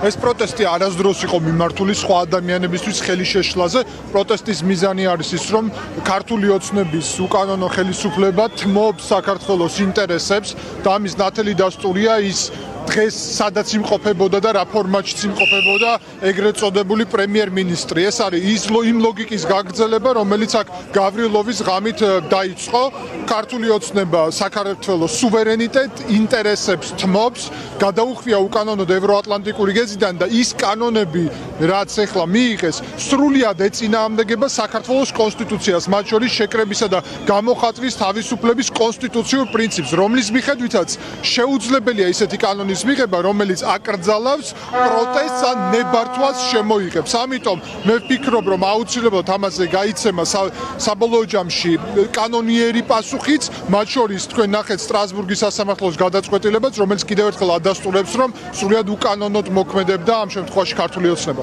ეს პროტესტი არასდროს იყო მიმართული სხვა ადამიანებისთვის ხელის შეშლაზე. პროტესტის მიზანი არის ის, რომ ქართული ოცნების უკანონო ხელისუფლება თმობს საქართველოს ინტერესებს და ამის ნათელი დასტურია ის დღეს სადაც იმყოფებოდა და რა ფორმატშიც იმყოფებოდა ეგრეთ წოდებული პრემიერ-მინისტრი. ეს არის იმ ლოგიკის გაგრძელება, რომელიც აქ გავრილოვის ღამით დაიწყო. ქართული ოცნება საქართველოს სუვერენიტეტ ინტერესებს თმობს, გადაუხვია უკანონოდ ევროატლანტიკური გეზიდან და ის კანონები, რაც ახლა მიიღეს, სრულად ეწინააღმდეგება საქართველოს კონსტიტუციას, მათ შორის შეკრებისა და გამოხატვის თავისუფლების კონსტიტუციურ პრინციპს, რომლის მიხედვითაც შეუძლებელია ისეთი კანონის მიღება, რომელიც აკრძალავს პროტესტს ან ნებართვას შემოიღებს. ამიტომ მე ვფიქრობ, რომ აუცილებლად ამაზე გაიცემა საბოლოო ჯამში კანონიერი პასუხიც, მათ შორის თქვენ ნახეთ სტრასბურგის სასამართლოს გადაწყვეტილებაც, რომელიც კიდევ ერთხელ ადასტურებს, რომ სრულად უკანონოდ მოქმედებდა ამ შემთხვევაში ქართული ოცნება.